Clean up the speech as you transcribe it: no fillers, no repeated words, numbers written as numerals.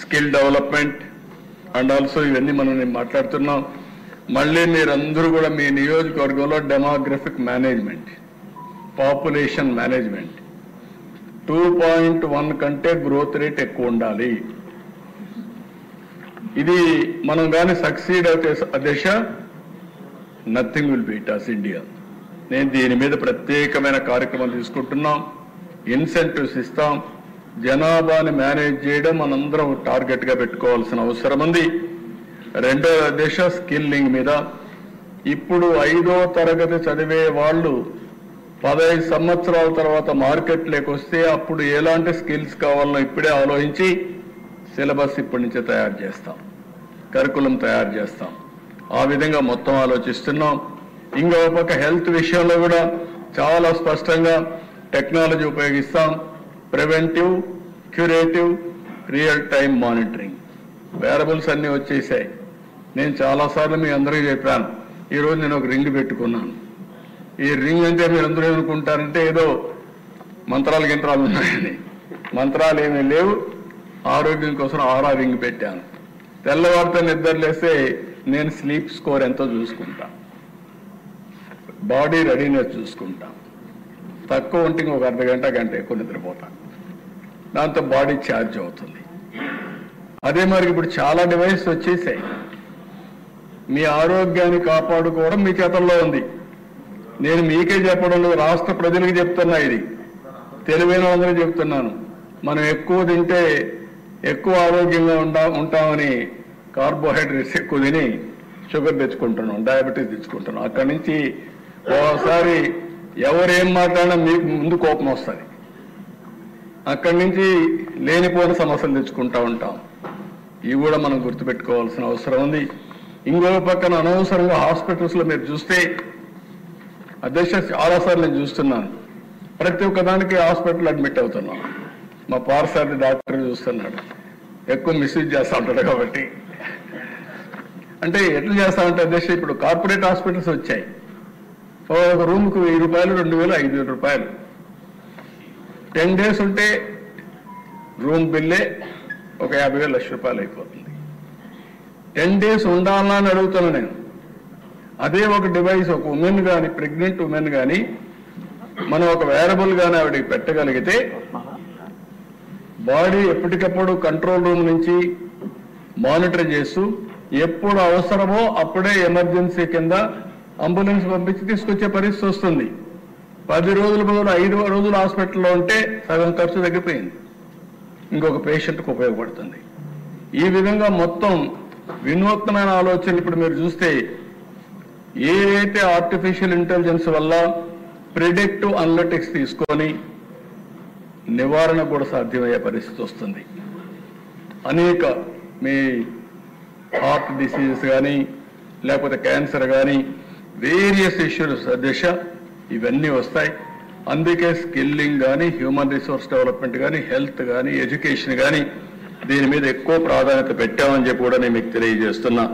Skill development and also ఇవన్నీ మనం మాట్లాడుతున్నాం. మళ్ళీ మీరందరూ కూడా మీ నియోజకవర్గంలో డెమోగ్రఫిక్ మేనేజ్మెంట్, పాపులేషన్ మేనేజ్మెంట్ 2.1 కంటే గ్రోత్ రేట్ ఎక్కువ ఉండాలి. ఇది మనం కానీ సక్సీడ్ అయితే దిశ nothing will beat us India. నేను దీని మీద ప్రత్యేకమైన కార్యక్రమం తీసుకుంటున్నాం. ఇన్సెంటివ్స్ ఇస్తాం. జనాభాని మేనేజ్ చేయడం మనందరం టార్గెట్గా పెట్టుకోవాల్సిన అవసరం ఉంది. రెండవ దిశ స్కిల్లింగ్ మీద. ఇప్పుడు 5వ తరగతి చదివే వాళ్ళు 15 సంవత్సరాల తర్వాత మార్కెట్లోకి వస్తే అప్పుడు ఎలాంటి స్కిల్స్ కావాలో ఇప్పుడే ఆలోచించి సిలబస్ ఇప్పటి నుంచే తయారు చేస్తాం, కరికులం తయారు చేస్తాం. ఆ విధంగా మొత్తం ఆలోచిస్తున్నాం. ఇంకో పక్క హెల్త్ విషయంలో కూడా చాలా స్పష్టంగా టెక్నాలజీ ఉపయోగిస్తాం. Preventive, curative, real time monitoring. Wearables అన్నీ వచ్చేసాయి. నేను చాలాసార్లు మీ అందరికీ చెప్పాను. ఈరోజు నేను ఒక రింగ్ పెట్టుకున్నాను. ఈ రింగ్ అంటే మీరు అందరూ ఏమనుకుంటారంటే ఏదో మంత్రాలు గింత్రాలు ఉన్నాయని. మంత్రాలు ఏమీ లేవు. ఆరోగ్యం కోసం ఆరా రింగ్ పెట్టాను. తెల్లవారితో నిద్రలేస్తే నేను స్లీప్ స్కోర్ ఎంతో చూసుకుంటా, బాడీ రెడీనెస్ చూసుకుంటా. తక్కువ ఉంటే ఒక అర్ధగంట గంట ఎక్కువ నిద్రపోతాను. దాంతో బాడీ ఛార్జ్ అవుతుంది. అదే మరి ఇప్పుడు చాలా డివైస్ వచ్చేసాయి. మీ ఆరోగ్యాన్ని కాపాడుకోవడం మీ చేతల్లో ఉంది. నేను మీకే చెప్పడం లేదు, రాష్ట్ర ప్రజలకు చెప్తున్నా. ఇది తెలివైన వాళ్ళకి చెప్తున్నాను. మనం ఎక్కువ తింటే ఎక్కువ ఆరోగ్యంగా ఉంటామని కార్బోహైడ్రేట్స్ ఎక్కువ తిని షుగర్ తెచ్చుకుంటున్నాం, డయాబెటీస్ తెచ్చుకుంటున్నాం. అక్కడి నుంచి ఓసారి ఎవరేం మాట్లాడినా మీకు ముందు కోపం వస్తుంది. అక్కడి నుంచి లేనిపోయిన సమస్యలు తెచ్చుకుంటూ ఉంటాం. ఇవి కూడా మనం గుర్తుపెట్టుకోవాల్సిన అవసరం ఉంది. ఇంకో పక్కన అనవసరంగా హాస్పిటల్స్లో మీరు చూస్తే, అధ్యక్ష చాలాసార్లు నేను చూస్తున్నాను, ప్రతి ఒక్కదానికి హాస్పిటల్ అడ్మిట్ అవుతున్నాం. మా పార్సాది డాక్టర్ చూస్తున్నాడు, ఎక్కువ మిస్యూజ్ చేస్తూ ఉంటాడు. కాబట్టి అంటే ఎట్లా చేస్తామంటే అధ్యక్ష, ఇప్పుడు కార్పొరేట్ హాస్పిటల్స్ వచ్చాయి. ఒక రూమ్కు 1000 రూపాయలు, 2000, 5000 రూపాయలు. 10 days ఉంటే రూమ్ బిల్లే ఒక 50,000, 1,00,000 రూపాయలు అయిపోతుంది. 10 days ఉండాలా అని అడుగుతాను నేను. అదే ఒక డివైస్ ఒక ఉమెన్ కానీ, ప్రెగ్నెంట్ ఉమెన్ కానీ మనం ఒక వేరబుల్ కానీ ఆవిడకి పెట్టగలిగితే బాడీ ఎప్పటికప్పుడు కంట్రోల్ రూమ్ నుంచి మానిటర్ చేస్తూ ఎప్పుడు అవసరమో అప్పుడే ఎమర్జెన్సీ కింద అంబులెన్స్ పంపించి తీసుకొచ్చే పరిస్థితి వస్తుంది. 10 రోజుల బదులు 5 రోజులు హాస్పిటల్లో ఉంటే సగం ఖర్చు తగ్గిపోయింది. ఇంకొక పేషెంట్కి ఉపయోగపడుతుంది. ఈ విధంగా మొత్తం వినూత్నమైన ఆలోచనలు ఇప్పుడు మీరు చూస్తే ఏదైతే ఆర్టిఫిషియల్ ఇంటెలిజెన్స్ వల్ల ప్రిడిక్టివ్ అనలిటిక్స్ తీసుకొని నివారణ కూడా సాధ్యమయ్యే పరిస్థితి వస్తుంది. అనేక మీ హార్ట్ డిసీజెస్ కానీ లేకపోతే క్యాన్సర్ కానీ వేరియస్ ఇష్యూస్ దిశ ఇవన్నీ వస్తాయి. అందుకే స్కిల్లింగ్ కానీ, హ్యూమన్ రిసోర్స్ డెవలప్మెంట్ కానీ, హెల్త్ కానీ, ఎడ్యుకేషన్ కానీ దీని మీద ఎక్కువ ప్రాధాన్యత పెట్టామని చెప్పి కూడా నేను మీకు తెలియజేస్తున్నా.